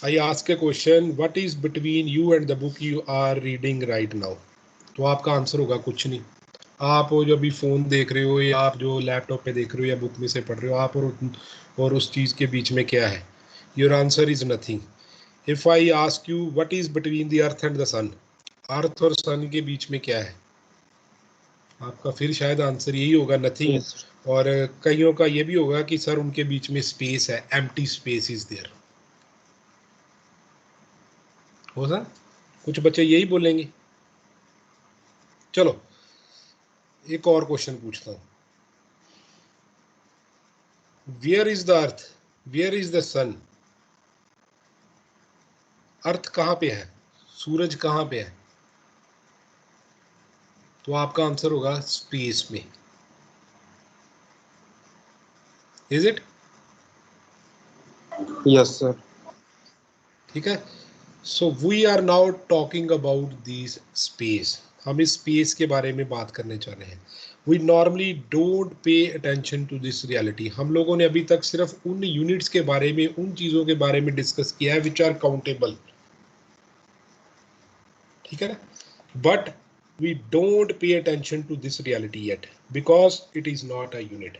I ask a question, what is between you and the book you are reading right now? तो आपका answer होगा कुछ नहीं। आप जो अभी फ़ोन देख रहे हो या आप जो लैपटॉप पे देख रहे हो या बुक में से पढ़ रहे हो, आप और उस चीज़ के बीच में क्या है? Your answer is nothing. If I ask you what is between the earth and the sun, earth और सन के बीच में क्या है? आपका फिर शायद आंसर यही होगा, नथिंग। Yes. और कईयों का ये भी होगा कि सर उनके बीच में स्पेस है, एम्प्टी स्पेस इज देयर। हो सर कुछ बच्चे यही बोलेंगे। चलो एक और क्वेश्चन पूछता हूँ, where is the earth, where is the sun? Earth कहाँ पे है, सूरज कहाँ पे है? तो आपका आंसर होगा स्पेस में। Is it? Yes, sir. ठीक है। So we are now talking about this space. हम इस स्पेस के बारे में बात करने जा रहे हैं। We normally don't pay attention to this reality. हम लोगों ने अभी तक सिर्फ उन यूनिट्स के बारे में, उन चीज़ों के बारे में डिस्कस किया है विच आर काउंटेबल। ठीक है ना? But we don't pay attention to this reality yet because it is not a unit.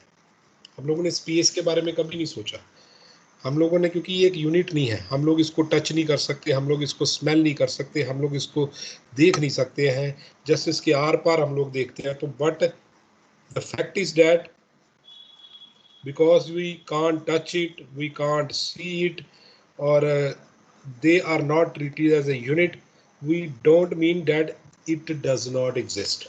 हम लोगों ने स्पेस के बारे में कभी नहीं सोचा। हम लोगों ने, क्योंकि ये एक यूनिट नहीं है, हम लोग इसको टच नहीं कर सकते, हम लोग इसको स्मेल नहीं कर सकते, हम लोग इसको देख नहीं सकते हैं, जस्ट इसके आर पार हम लोग देखते हैं। तो but the fact is that because we can't touch it, we can't see it, और they are not treated as a unit, we don't mean that it does not exist।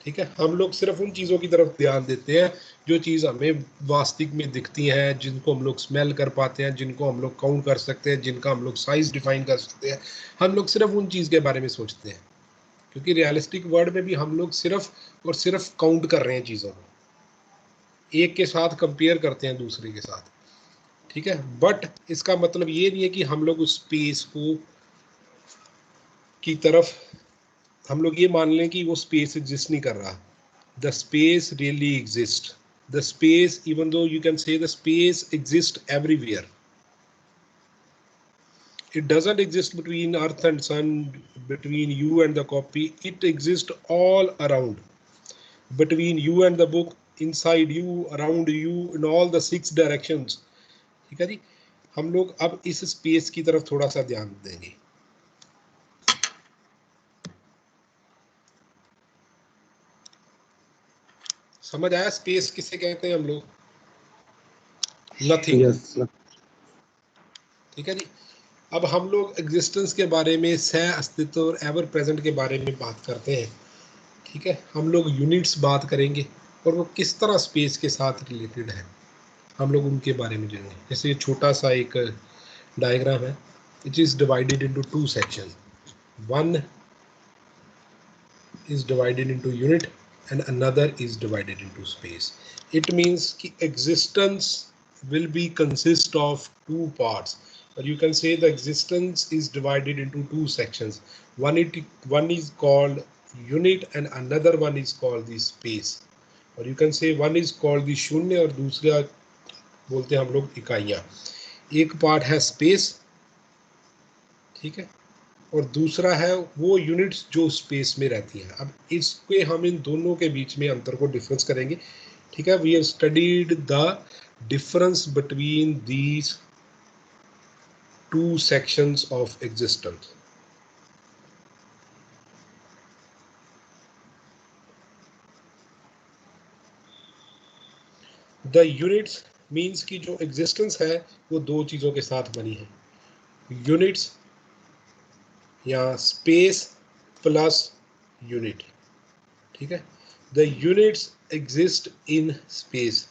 ठीक है, हम लोग सिर्फ उन चीज़ों की तरफ ध्यान देते हैं जो चीज़ हमें वास्तविक में दिखती हैं, जिनको हम लोग स्मेल कर पाते हैं, जिनको हम लोग काउंट कर सकते हैं, जिनका हम लोग साइज डिफाइन कर सकते हैं। हम लोग सिर्फ उन चीज़ के बारे में सोचते हैं, क्योंकि रियलिस्टिक वर्ल्ड में भी हम लोग सिर्फ और सिर्फ काउंट कर रहे हैं चीज़ों को, एक के साथ कंपेयर करते हैं दूसरे के साथ। ठीक है, बट इसका मतलब ये नहीं है कि हम लोग उस स्पेस को की तरफ हम लोग ये मान लें कि वो स्पेस एग्जिस्ट नहीं कर रहा। The space really exist. The space, even though you can say the space exist everywhere, it doesn't exist between earth and sun, between you and the copy, it exists all around, between you and the book, inside you, around you, in all the 6 directions। ठीक है जी। हम लोग अब इस space की तरफ थोड़ा सा ध्यान देंगे। समझ आया स्पेस किसे कहते हैं हम लोग? नथिंग। Yes, sir. ठीक है जी। अब हम लोग एग्जिस्टेंस के बारे में, सह अस्तित्व और एवर प्रेजेंट के बारे में बात करते हैं। ठीक है, हम लोग यूनिट्स बात करेंगे और वो किस तरह स्पेस के साथ रिलेटेड है, हम लोग उनके बारे में जानेंगे। जैसे ये छोटा सा एक डायग्राम है, it is divided into 2 section. One is divided into unit and another is divided into space। It means कि existence will be consist of 2 parts, or you can say the existence is divided into 2 sections। One is called unit and another one is called the space, or you can say one is called the शून्य और दूसरा बोलते हैं हम लोग इकाइयाँ। एक part है स्पेस, ठीक है, और दूसरा है वो यूनिट्स जो स्पेस में रहती हैं। अब इसके हम इन दोनों के बीच में अंतर को डिफरेंस करेंगे। ठीक है, we have studied the difference between these 2 sections of existence. The units means की जो एग्जिस्टेंस है वो 2 चीज़ों के साथ बनी है, यूनिट्स या स्पेस प्लस यूनिट। ठीक है, the units exist in space.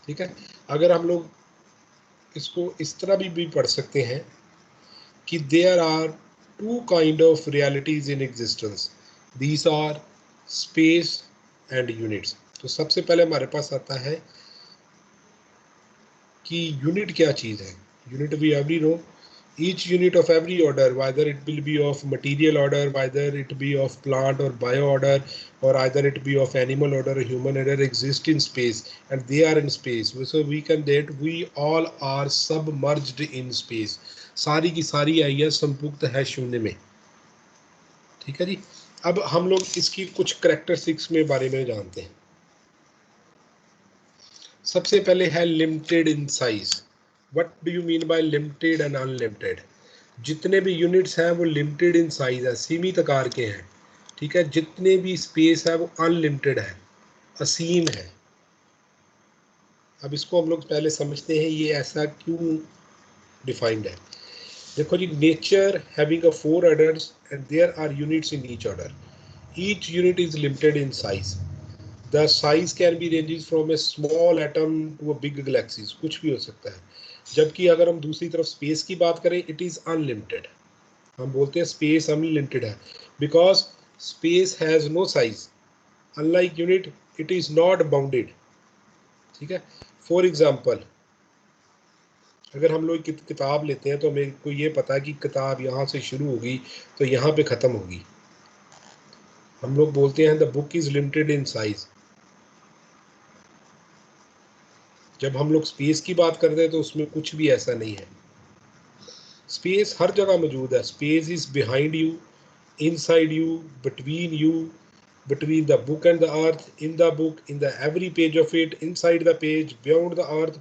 ठीक है, अगर हम लोग इसको इस तरह भी पढ़ सकते हैं कि there are 2 kind of realities in existence, these are space and units. तो सबसे पहले हमारे पास आता है कि यूनिट क्या चीज़ है। Unit we already know each unit of every order, whether it will be of material order, whether it be of plant or bio order, or either it be of animal order or human order, exist in space, and they are in space. So we can that we all are submerged in space. सारी की सारी आई है संपुक्त है शून्य में। ठीक है जी। अब हम लोग इसकी कुछ करेक्टरिस्टिक्स में बारे में जानते हैं। सबसे पहले है limited in size. What do you mean by limited and unlimited? जितने भी यूनिट्स हैं वो लिमिटेड इन साइज है, सीमित आकार के हैं। ठीक है, जितने भी स्पेस है वो अनलिमिटेड है, असीम है। अब इसको हम लोग पहले समझते हैं ये ऐसा क्यों डिफाइंड है। देखो जी, nature having a 4 orders and there are units in each order. Each unit is limited in size. The size can be ranges from a small atom to a big galaxies, कुछ भी हो सकता है। जबकि अगर हम दूसरी तरफ स्पेस की बात करें, इट इज अनलिमिटेड। हम बोलते हैं स्पेस अनलिमिटेड है, because space has no size. Unlike unit, it is not bounded. ठीक है, फॉर एग्जाम्पल, अगर हम लोग किताब लेते हैं तो मेरे को ये पता है कि किताब यहाँ से शुरू होगी तो यहाँ पे ख़त्म होगी। हम लोग बोलते हैं the book is limited in size. जब हम लोग स्पेस की बात करते हैं तो उसमें कुछ भी ऐसा नहीं है। स्पेस हर जगह मौजूद है। Space is behind you, inside you, between you, between the book and the earth, in the book, in the every page of it, inside the page, beyond the earth,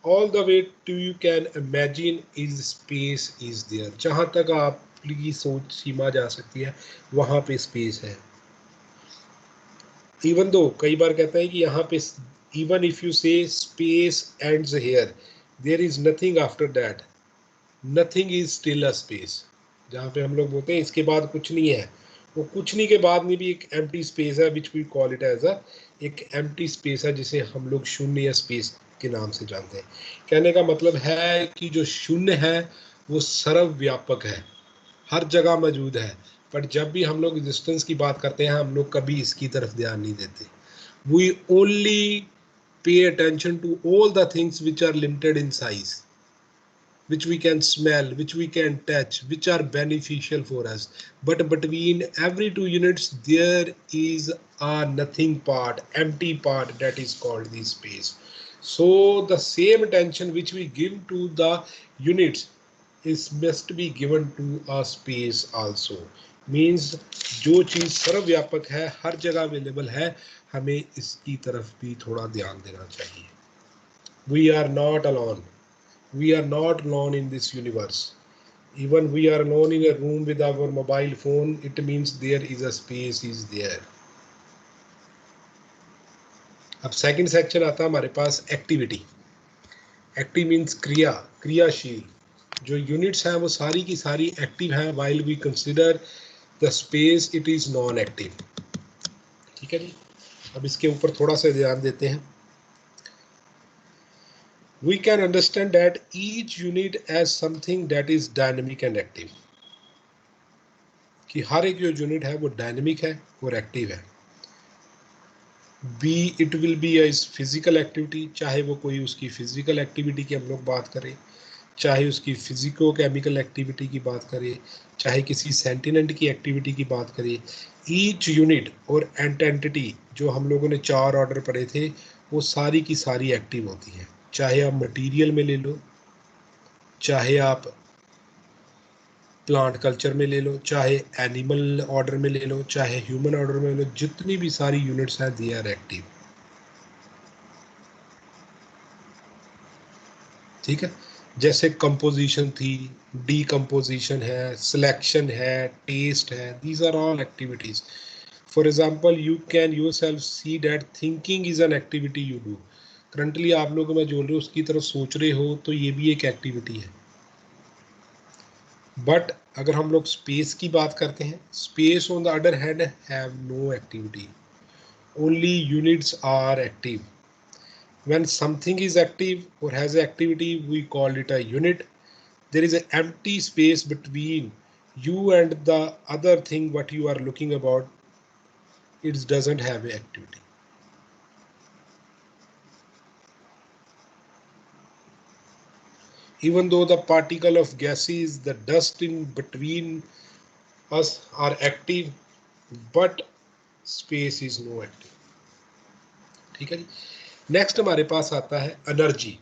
all the way to you can imagine is space is there। जहाँ तक आपकी सोच सीमा जा सकती है वहाँ पे space है। इवन दो कई बार कहते हैं कि यहाँ पे even if you say space ends here, there is nothing after that, nothing is still a space. जहाँ पे हम लोग बोलते हैं इसके बाद कुछ नहीं है, वो कुछ नहीं के बाद में भी एक एम्प्टी स्पेस है, which we call it as a एक एम्प्टी स्पेस है, जिसे हम लोग शून्य या स्पेस के नाम से जानते हैं। कहने का मतलब है कि जो शून्य है वो सर्वव्यापक है, हर जगह मौजूद है। बट जब भी हम लोग एग्जिस्टेंस की बात करते हैं हम लोग कभी इसकी तरफ ध्यान नहीं देते। We only pay attention to all the things which are limited in size, which we can smell, which we can touch, which are beneficial for us. But between every two units, there is a nothing part, empty part, that is called the space. So the same attention which we give to the units is must be given to a space also. Means जो चीज़ सर्वव्यापक है, हर जगह available है, हमें इसकी तरफ भी थोड़ा ध्यान देना चाहिए। We are not alone. We are not alone in this universe. Even we are alone in a room with our mobile phone, it means there is a space is there. अब सेकंड सेक्शन आता है हमारे पास activity. Active means क्रिया, क्रियाशील। जो units हैं वो सारी की सारी एक्टिव हैं, while we consider the space it is non active. ठीक है जी। अब इसके ऊपर थोड़ा सा ध्यान देते हैं। We can understand that each unit as something that is dynamic and active, कि हर एक जो यूनिट है वो डायनेमिक है और एक्टिव है। B it will be is physical activity, चाहे वो कोई उसकी फिजिकल एक्टिविटी की हम लोग बात करें, चाहे उसकी फिजिको केमिकल एक्टिविटी की बात करें, चाहे किसी सेंटिनेंट की एक्टिविटी की बात करें। ईच यूनिट और एंटिटी जो हम लोगों ने 4 ऑर्डर पढ़े थे वो सारी की सारी एक्टिव होती हैं। चाहे आप मटेरियल में ले लो, चाहे आप प्लांट कल्चर में ले लो, चाहे एनिमल ऑर्डर में ले लो, चाहे ह्यूमन ऑर्डर में ले लो, जितनी भी सारी यूनिट्स हैं दे आर एक्टिव। ठीक है, जैसे कंपोजिशन थी, डीकम्पोजिशन है, सिलेक्शन है, टेस्ट है, these are all activities. For example you can yourself see that thinking is an activity you do. Currently आप लोग मैं जोड़ रहे हो उसकी तरफ सोच रहे हो तो ये भी एक एक्टिविटी है। बट अगर हम लोग स्पेस की बात करते हैं, space on the other hand have no activity, only units are active. When something is active or has activity, we call it a unit. There is an empty space between you and the other thing what you are looking about. It doesn't have an activity. Even though the particle of gases, the dust in between us are active, but space is no active. ठीक है जी. Next हमारे पास आता है energy.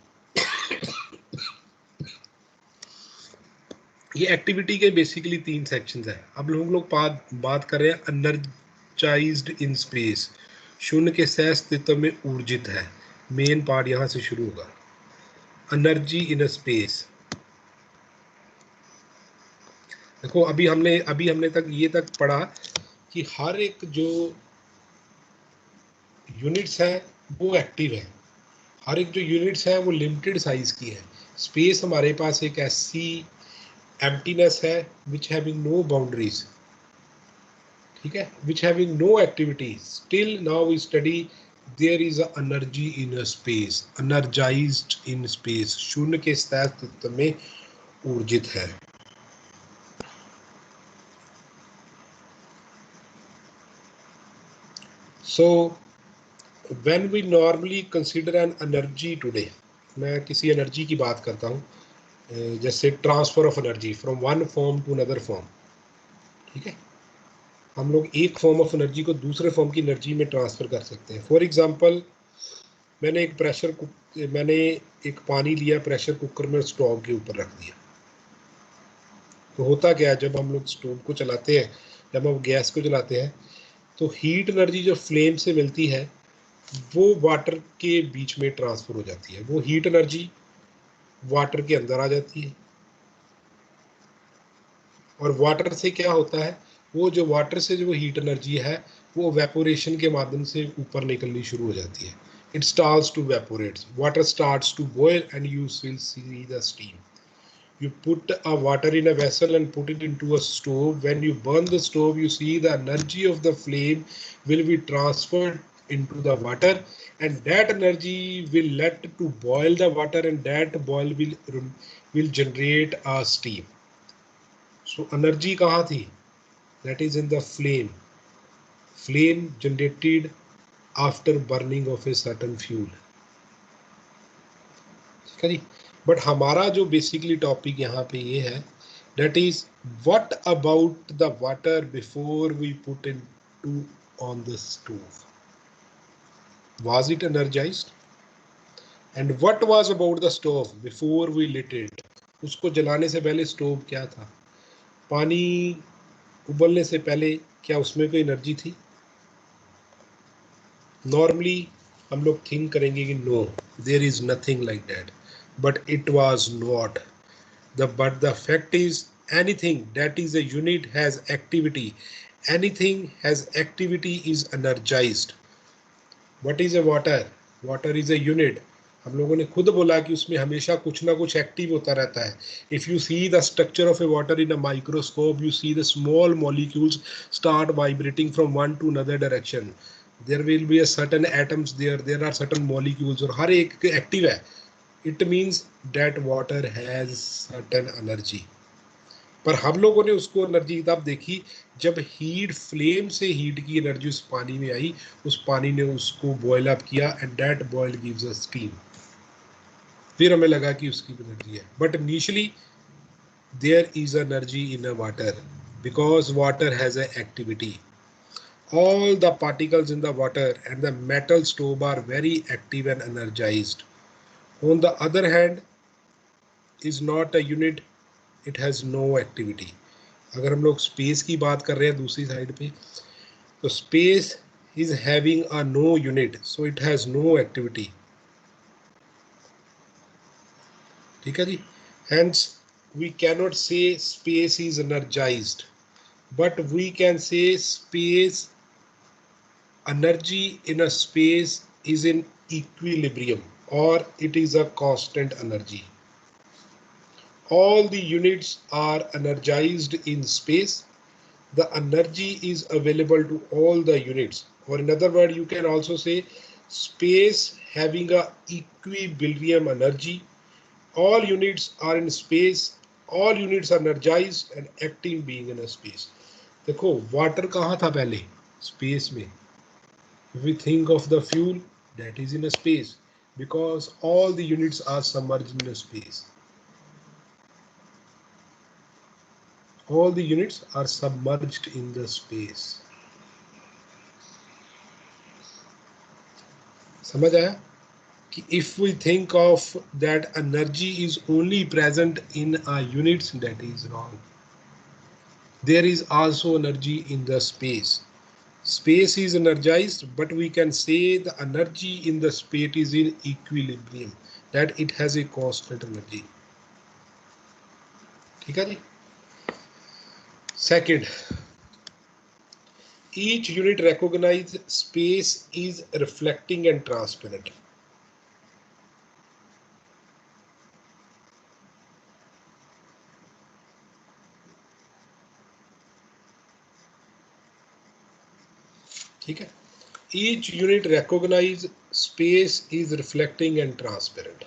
ये activity के basically 3 sections हैं. अब लोग बात कर रहे हैं एनर्जाइज्ड इन स्पेस. शून्य के सह अस्तित्व में ऊर्जित है. मेन पार्ट यहाँ से शुरू होगा. Energy in space. देखो अभी हमने तक पढ़ा कि हर एक जो यूनिट्स है वो एक्टिव है. हर एक जो यूनिट्स है वो लिमिटेड साइज की है. स्पेस हमारे पास एक ऐसी एम्प्टीनेस है विच हैविंग नो बाउंड्रीज. ठीक है, which having no activity. Still now we study there is a energy in a space, energized in space. शून्य के स्थिति में ऊर्जित है. सो when we normally consider an energy today, मैं किसी एनर्जी की बात करता हूँ, जैसे transfer of energy from one form to another form. ठीक है, हम लोग एक फॉर्म ऑफ एनर्जी को दूसरे फॉर्म की एनर्जी में ट्रांसफर कर सकते हैं. फॉर एग्जांपल मैंने एक पानी लिया, प्रेशर कुकर में स्टोव के ऊपर रख दिया. तो होता क्या है, जब हम लोग स्टोव को चलाते हैं, जब हम गैस को चलाते हैं, तो हीट एनर्जी जो फ्लेम से मिलती है वो वाटर के बीच में ट्रांसफर हो जाती है. वो हीट एनर्जी वाटर के अंदर आ जाती है और वाटर से क्या होता है, वो जो वाटर से जो हीट एनर्जी है वो वेपोरेशन के माध्यम से ऊपर निकलनी शुरू हो जाती है. It starts to evaporate, water starts to boil and you will see the steam. You put a water in a vessel and put it into a stove. When you burn the stove, you see the energy of the flame will be transferred into the water, and that energy will let to boil the water, and that boil will generate a steam. So energy kahan thi? That is in the flame. Flame generated after burning of a certain fuel. But हमारा जो basically topic यहाँ पे ये है, that is what about the water before we put into on the stove? Was it energized? And what was about the stove before we lit it? उसको जलाने से पहले स्टोव क्या था? पानी उबलने से पहले क्या उसमें कोई एनर्जी थी? नॉर्मली हम लोग थिंक करेंगे कि no, there is nothing like that, but it was not. But the fact is, anything that is a unit has activity. Anything has activity is energized. What is a water? Water is a unit. हम लोगों ने खुद बोला कि उसमें हमेशा कुछ ना कुछ एक्टिव होता रहता है. If you see the structure of a water in a microscope, you see the small molecules start vibrating from one to another direction. There will be a certain atoms there. There are certain molecules और हर एक active है. It means that water has certain energy. पर हम लोगों ने उसको energy तब देखी जब हीट फ्लेम से हीट की एनर्जी उस पानी में आई, उस पानी ने उसको बॉयल अप किया and that boil gives a steam. फिर हमें लगा कि उसकी एनर्जी है. But initially there is energy in a water because water has a activity. All the particles in the water and the metal stove are very active and energized. On the other hand, is not a unit, it has no activity. अगर हम लोग space की बात कर रहे हैं दूसरी side पे, तो space is having a no unit, so it has no activity. ठीक है जी. Hence we cannot say space is energized, but we can say space energy in a space is in equilibrium or it is a constant energy. All the units are energized in space. The energy is available to all the units, or in other words you can also say space having a equilibrium energy. All units are in space, all units are energized and acting being in a space. देखो water कहाँ था पहले? Space में. If we think of the fuel, that is in a space because all the units are submerged in a space. all the units are submerged in the space. समझ आया कि if we think of that energy is only present in a units, that is wrong. There is also energy in the space. Space is energized, but we can say the energy in the space is in equilibrium, that it has a constant energy. ठीक है जी. Second, each unit recognize space is reflecting and transparent. ठीक है. Each unit recognize space is reflecting and transparent.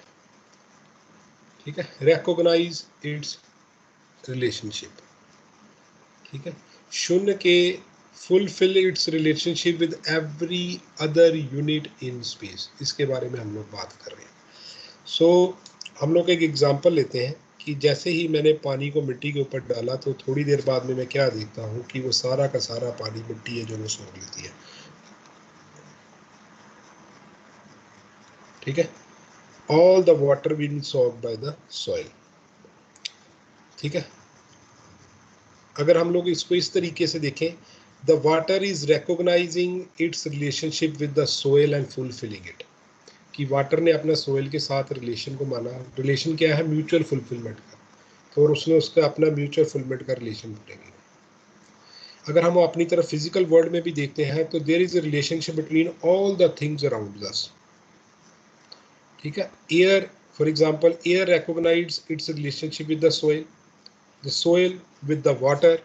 ठीक है. Recognize its relationship. ठीक है. शून्य के fulfill its relationship with every other unit in space. इसके बारे में हम लोग बात कर रहे हैं. So हम लोग एक एग्जांपल लेते हैं कि जैसे ही मैंने पानी को मिट्टी के ऊपर डाला तो थोड़ी देर बाद में मैं क्या देखता हूँ कि वो सारा का सारा पानी मिट्टी है जो वो सोख लेती है. ठीक है. All the water being soaked by the soil. ठीक है. अगर हम लोग इसको इस तरीके से देखें, the water is recognizing its relationship with the soil and fulfilling it. कि वाटर ने अपना सोइल के साथ रिलेशन को माना. रिलेशन क्या है? म्यूचुअल फुलफिलमेंट का. तो और उसने उसका अपना म्यूचुअल फुलफिलमेंट का रिलेशन बनाएंगे. अगर हम अपनी तरफ फिजिकल वर्ल्ड में भी देखते हैं तो there is a relationship between all the things around us. ठीक है. Air, for example, air recognise its relationship with the soil, the soil with the water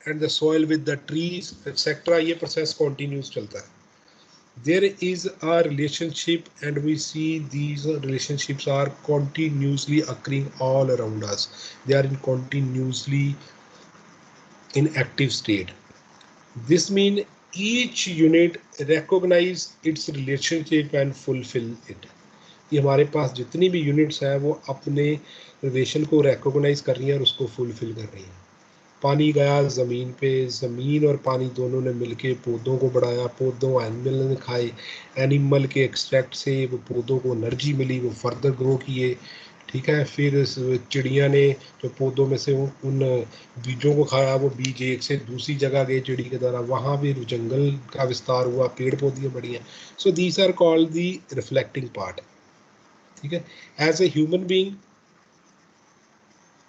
and the soil with the trees, etc. ये process continuous चलता है. There is a relationship and we see these relationships are continuously occurring all around us. They are in continuously in active state. This means each unit recognize its relationship and fulfill it. ये हमारे पास जितनी भी units हैं वो अपने relation को recognise कर रही हैं और उसको फुलफिल कर रही हैं. पानी गया ज़मीन पे, ज़मीन और पानी दोनों ने मिलके पौधों को बढ़ाया, पौधों एनिमल ने खाए, एनिमल के एक्सट्रैक्ट से वो पौधों को एनर्जी मिली, वो फर्दर ग्रो किए. ठीक है. फिर चिड़िया ने जो पौधों में से उन बीजों को खाया, वो बीज एक से दूसरी जगह गए चिड़ी के द्वारा, वहाँ भी जंगल का विस्तार हुआ, पेड़ पौधे बढ़ी हैं. So these are called the reflecting part. ठीक है. एज ए ह्यूमन बीइंग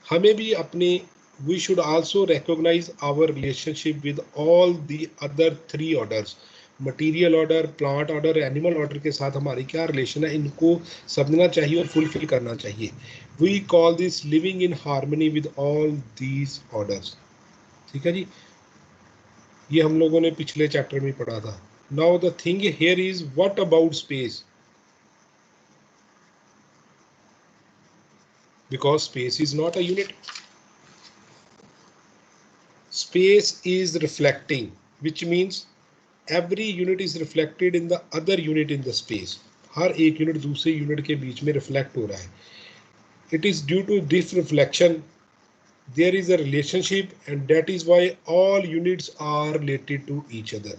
हमें भी अपने we should also recognise our relationship with all the other three orders. Material order, plant order, animal order के साथ हमारी क्या रिलेशन है, इनको समझना चाहिए और फुलफिल करना चाहिए. We call this living in harmony with all these orders. ठीक है जी. ये हम लोगों ने पिछले चैप्टर में पढ़ा था. Now the thing here is what about space, because space is not a unit. Space is reflecting, which means every unit is reflected in the other unit in the space. हर एक unit दूसरे unit के बीच में reflect हो रहा है. It is due to this reflection there is a relationship, and that is why all units are related to each other.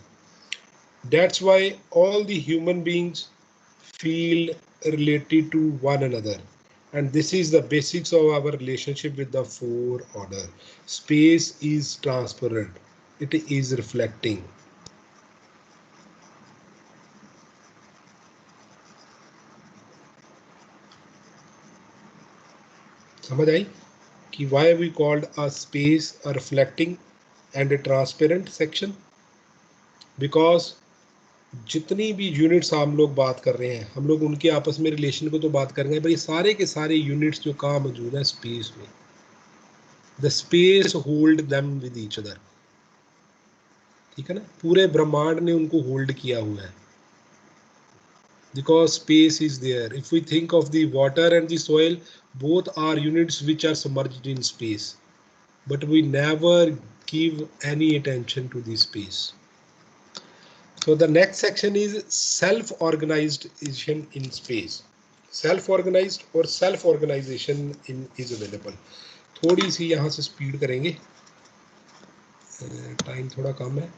That's why all the human beings feel related to one another. And this is the basics of our relationship with the four order. Space is transparent. It is reflecting. समझ आई कि why we called a space a reflecting and a transparent section? Because जितनी भी units हम लोग बात कर रहे हैं, हम लोग उनके आपस में रिलेशन को तो बात कर रहे हैं, पर ये सारे के सारे यूनिट्स जो कहाँ मौजूद है, स्पेस में. The space hold them with each other. ठीक है ना. पूरे ब्रह्मांड ने उनको होल्ड किया हुआ है. Because space is there. If we think of the water and the soil, both are units which are submerged in space, but we never give any attention to the space. So the next section is self-organization in space. Self organized और self organization in is available. थोड़ी सी यहाँ से speed करेंगे, time थोड़ा कम है।